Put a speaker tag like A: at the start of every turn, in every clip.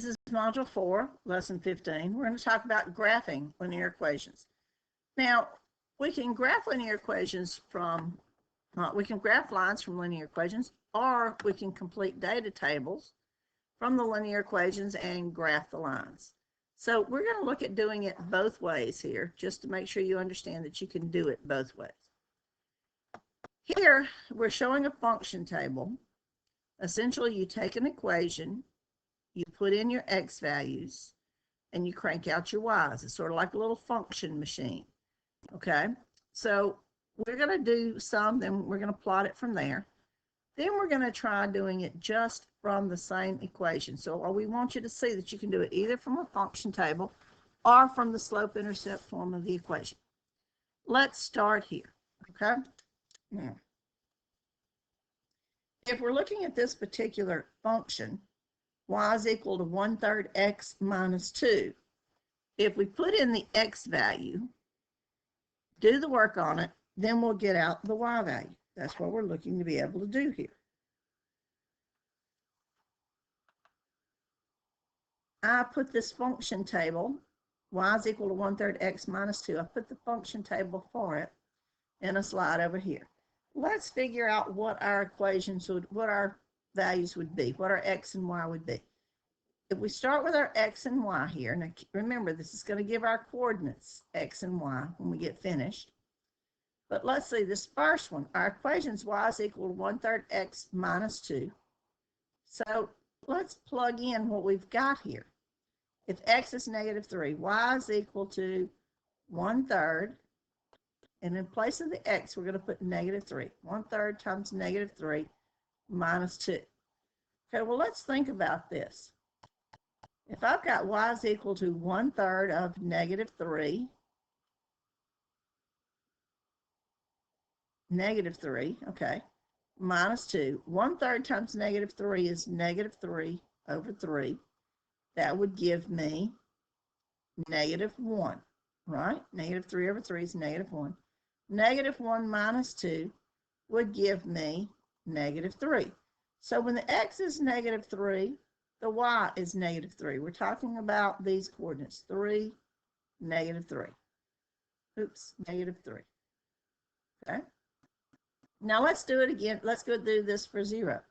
A: This is Module 4, Lesson 15. We're going to talk about graphing linear equations. Now, we can graph linear equations from, we can graph lines from linear equations, or we can complete data tables from the linear equations and graph the lines. So we're going to look at doing it both ways here, just to make sure you understand that you can do it both ways. Here, we're showing a function table. Essentially, you take an equation, you put in your x values, and you crank out your y's. It's sort of like a little function machine. Okay, so we're going to do some, then we're going to plot it from there. Then we're going to try doing it just from the same equation. So we want you to see that you can do it either from a function table or from the slope-intercept form of the equation. Let's start here. Okay, now, if we're looking at this particular function, y is equal to 1/3 x minus 2. If we put in the x value, do the work on it, then we'll get out the y value. That's what we're looking to be able to do here. I put this function table, y is equal to 1/3 x minus 2. I put the function table for it in a slide over here. Let's figure out what our equations would, what our values would be, what our x and y would be. If we start with our x and y here, now remember this is going to give our coordinates x and y when we get finished. But let's see this first one. Our equation's y is equal to 1/3 x minus 2. So let's plug in what we've got here. If x is -3, y is equal to 1/3. And in place of the x, we're going to put -3. 1/3 times -3 minus 2. Okay, well, let's think about this. If I've got y is equal to 1/3 of -3, okay, minus 2. 1/3 times -3 is -3 over 3. That would give me -1, right? -3 over 3 is -1. -1 minus 2 would give me -3. So when the x is -3, the y is -3. We're talking about these coordinates, 3, -3. Oops, -3. Okay. Now let's do it again. Let's go do this for 0.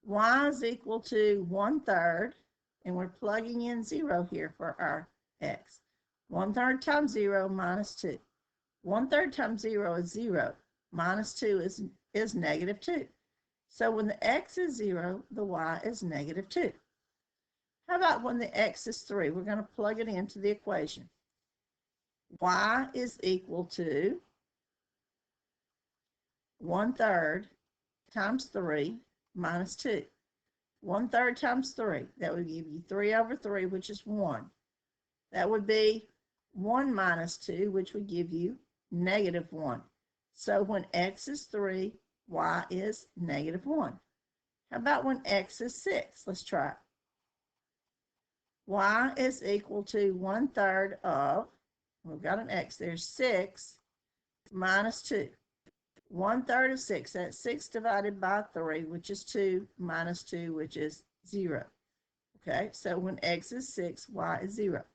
A: Y is equal to 1/3, and we're plugging in 0 here for our x. 1/3 times 0 minus 2. 1/3 times 0 is 0. Minus 2 is -2. So when the x is 0, the y is -2. How about when the x is 3? We're going to plug it into the equation. Y is equal to 1/3 times 3 minus 2. 1/3 times 3, that would give you 3 over 3, which is 1. That would be 1 minus 2, which would give you -1. So when x is 3, y is -1. How about when x is 6? Let's try it. Y is equal to 1/3 of, we've got an x there, 6 minus 2. 1/3 of 6, that's 6 divided by 3, which is 2, minus 2, which is 0. Okay, so when x is 6, y is 0.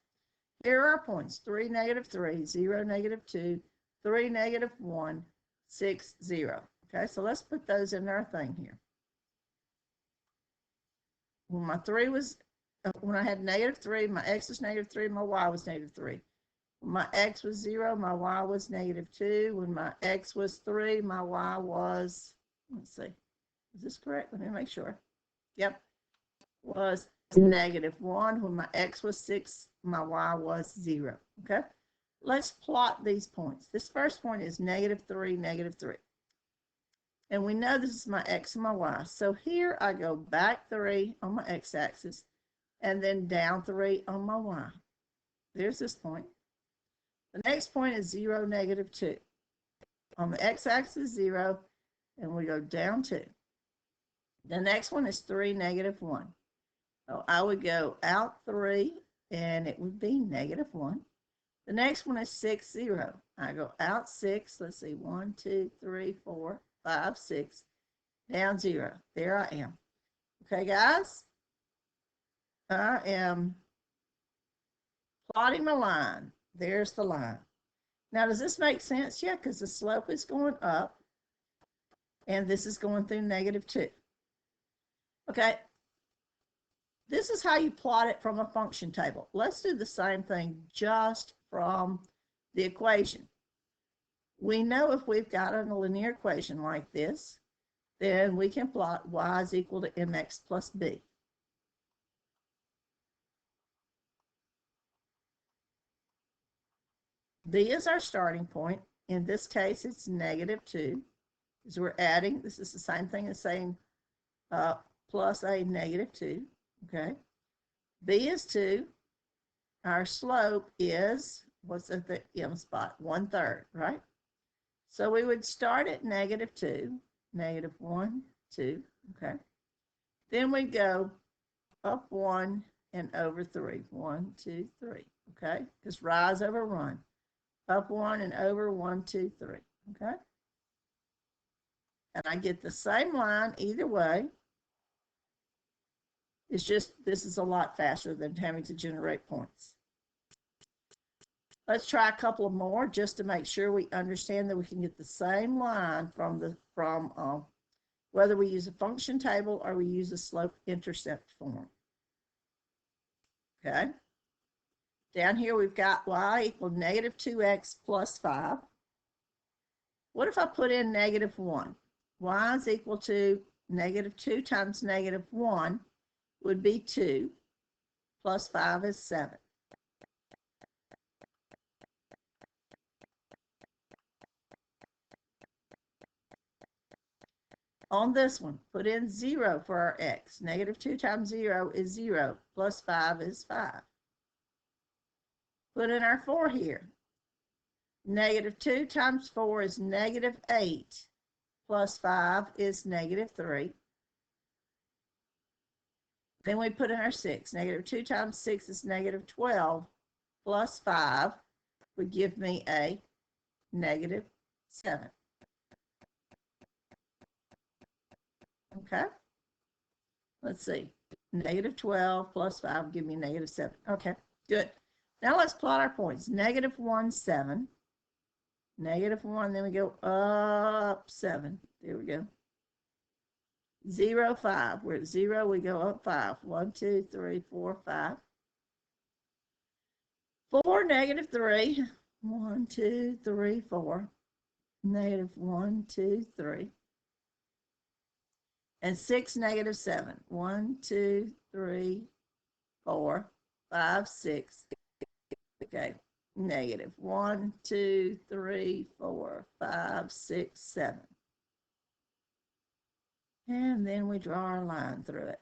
A: Here are our points, 3, -3, 0, -2, 3, -1, 6, 0. Okay, so let's put those in our thing here. When my 3 was, when I had -3, my x was -3, my y was -3. When my x was 0, my y was -2. When my x was 3, my y was, let's see, is this correct? Let me make sure. Yep, was -1. When my x was 6, my y was 0. Okay, let's plot these points. This first point is -3, -3. And we know this is my x and my y. So here I go back 3 on my x-axis and then down 3 on my y. There's this point. The next point is 0, -2. On the x-axis, 0, and we go down 2. The next one is 3, -1. So I would go out 3, and it would be -1. The next one is 6, 0. I go out 6. Let's see, 1, 2, 3, 4, 5, 6, down 0. There I am. Okay, guys? I am plotting a line. There's the line. Now, does this make sense? Yeah, because the slope is going up, and this is going through -2. Okay, this is how you plot it from a function table. Let's do the same thing just from the equation. We know if we've got a linear equation like this, then we can plot y is equal to mx plus b. B is our starting point. In this case, it's -2, because we're adding. This is the same thing as saying plus a -2, okay? B is 2. Our slope is, what's at the m spot? 1/3, right? So we would start at -2, -1, 2, okay? Then we go up 1 and over 3. 1, 2, 3, okay? Just rise over run. Up 1 and over 1, 2, 3, okay? And I get the same line either way. It's just, this is a lot faster than having to generate points. Let's try a couple of more just to make sure we understand that we can get the same line from whether we use a function table or we use a slope-intercept form. Okay. Down here we've got y equal -2x plus 5. What if I put in -1? Y is equal to -2 times -1 would be 2, plus 5 is 7. On this one, put in 0 for our x. -2 times 0 is 0, plus 5 is 5. Put in our 4 here. -2 times 4 is -8, plus 5 is -3. Then we put in our 6. -2 times 6 is -12, plus 5 would give me a -7. Okay, let's see. -12 plus 5 will give me -7. Okay, good. Now let's plot our points. -1, 7. -1, then we go up 7. There we go. 0, 5. We're at 0, we go up 5. 1, 2, 3, 4, 5. 4, -3. 1, 2, 3, 4. -1, 2, 3. And 6, -7. 1, 2, 3, 4, 5, 6. Okay, -1, 2, 3, 4, 5, 6, 7. And then we draw our line through it.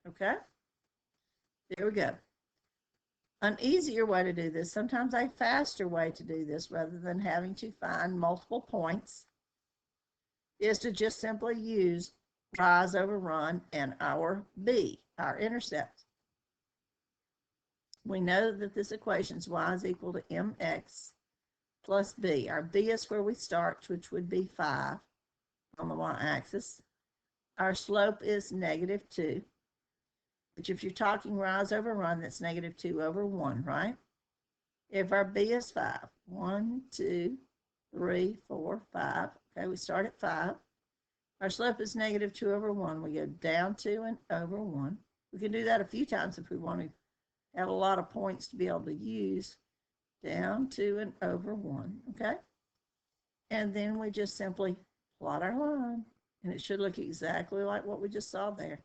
A: Okay, there we go. An easier way to do this, sometimes a faster way to do this rather than having to find multiple points, is to just simply use rise over run and our b, our intercept. We know that this equation is y is equal to mx plus b. Our b is where we start, which would be 5 on the y-axis. Our slope is -2. Which if you're talking rise over run, that's -2 over 1, right? If our b is 5, 1, 2, 3, 4, 5. Okay, we start at 5. Our slope is -2 over 1. We go down 2 and over 1. We can do that a few times if we want to have a lot of points to be able to use. Down 2 and over 1, okay? And then we just simply plot our line. And it should look exactly like what we just saw there.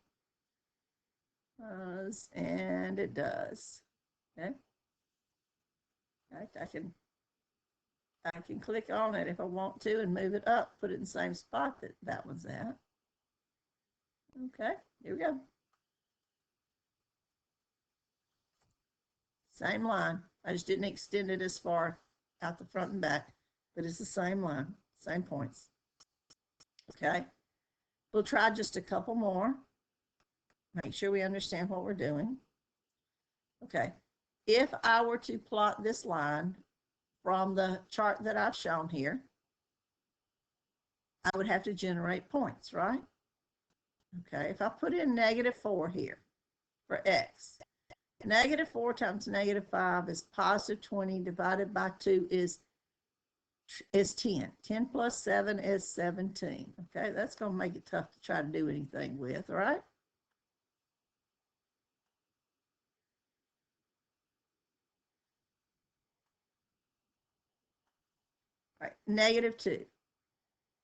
A: And it does. Okay. I can click on it if I want to and move it up, put it in the same spot that that one's at. Okay, here we go. Same line. I just didn't extend it as far out the front and back, but it's the same line, same points. Okay, we'll try just a couple more. Make sure we understand what we're doing. Okay, if I were to plot this line from the chart that I've shown here, I would have to generate points, right? Okay, if I put in -4 here for x, -4 times -5 is +20 divided by 2 is 10. 10 plus 7 is 17. Okay, that's going to make it tough to try to do anything with, right? All right, -2.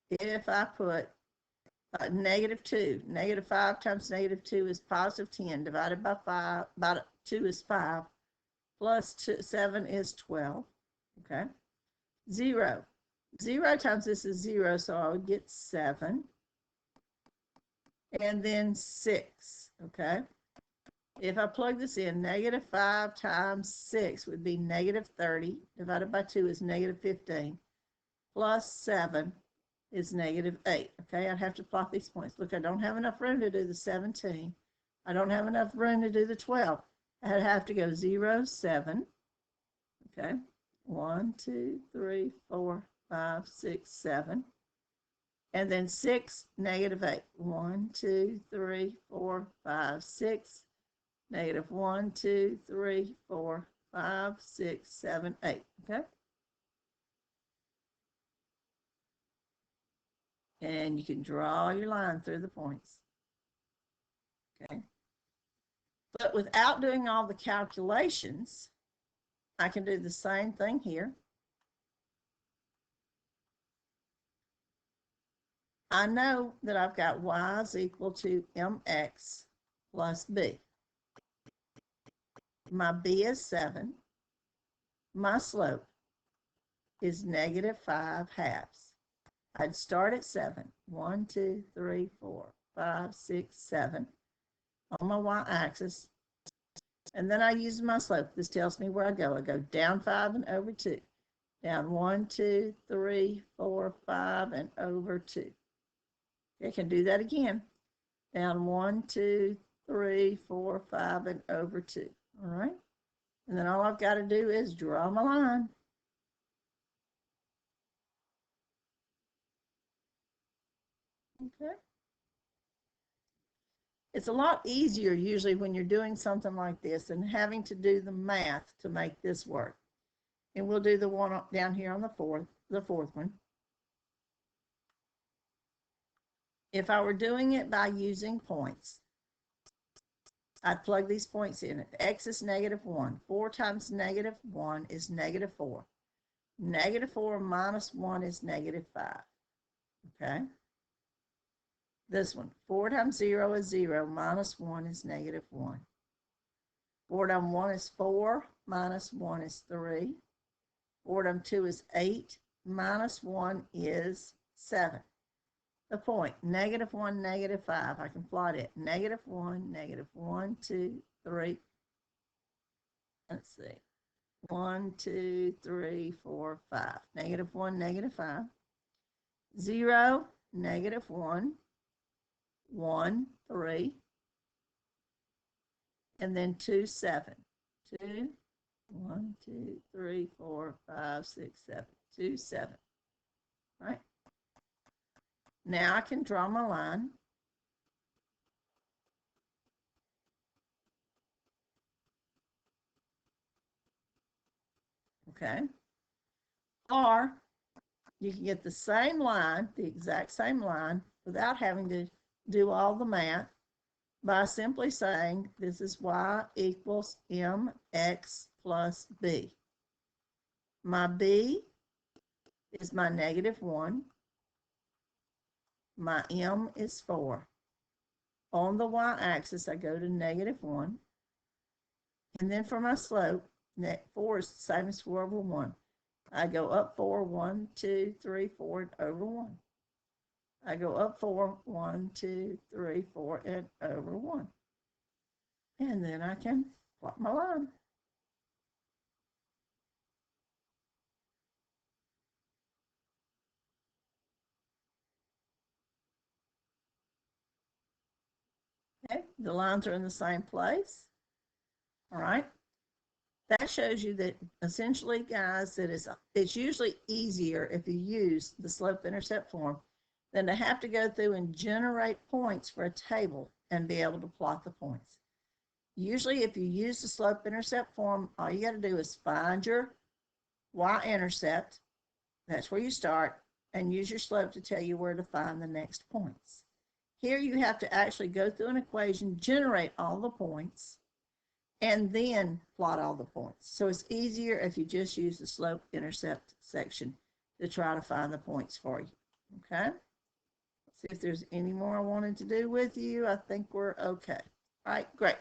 A: If I put -2, -5 times -2 is +10 divided by 5, by 2 is 5, plus 7 is 12. Okay, 0. 0 times this is 0, so I would get 7. And then 6, okay? If I plug this in, -5 times 6 would be -30, divided by 2 is -15, plus 7 is -8, okay? I'd have to plot these points. Look, I don't have enough room to do the 17. I don't have enough room to do the 12. I'd have to go 0, 7, okay? 1, 2, 3, 4, 5, 6, 7. And then 6, -8. 1, 2, 3, 4, 5, 6. -1, 2, 3, 4, 5, 6, 7, 8. Okay. And you can draw your line through the points. Okay. But without doing all the calculations, I can do the same thing here. I know that I've got y is equal to mx plus b. My b is 7. My slope is -5/2. I'd start at 7. 1, 2, 3, 4, 5, 6, 7 on my y-axis. And then I use my slope. This tells me where I go. I go down 5 and over 2. Down 1, 2, 3, 4, 5, and over 2. I can do that again. Down 1, 2, 3, 4, 5, and over 2. All right. And then all I've got to do is draw my line. Okay. It's a lot easier usually when you're doing something like this than having to do the math to make this work. And we'll do the one down here on the fourth one. If I were doing it by using points, I'd plug these points in. If x is -1, 4 times -1 is -4. -4 minus 1 is -5. Okay. This one, 4 times 0 is 0, minus 1 is -1. 4 times 1 is 4, minus 1 is 3. 4 times 2 is 8, minus 1 is 7. The point, -1, -5, I can plot it. -1, -1, 2, 3. Let's see. 1, 2, 3, 4, 5. -1, -5. 0, -1. 1, 3, and then 2, 7. 2, 1, 2, 3, 4, 5, 6, 7. 2, 7. Right? Now I can draw my line. Okay. Or you can get the same line, the exact same line, without having to do all the math by simply saying this is y equals mx plus b. My b is my -1. My m is 4. On the y-axis, I go to -1. And then for my slope, 4 is the same as 4 over 1. I go up 4, 1, 2, 3, 4, and over 1. I go up 4, 1, 2, 3, 4, and over 1. And then I can plot my line. Okay, the lines are in the same place. All right. That shows you that essentially, guys, that it's usually easier if you use the slope-intercept form than to have to go through and generate points for a table and be able to plot the points. Usually, if you use the slope-intercept form, all you got to do is find your y-intercept, that's where you start, and use your slope to tell you where to find the next points. Here you have to actually go through an equation, generate all the points, and then plot all the points. So it's easier if you just use the slope-intercept section to try to find the points for you, okay? Let's see if there's any more I wanted to do with you. I think we're okay. All right, great.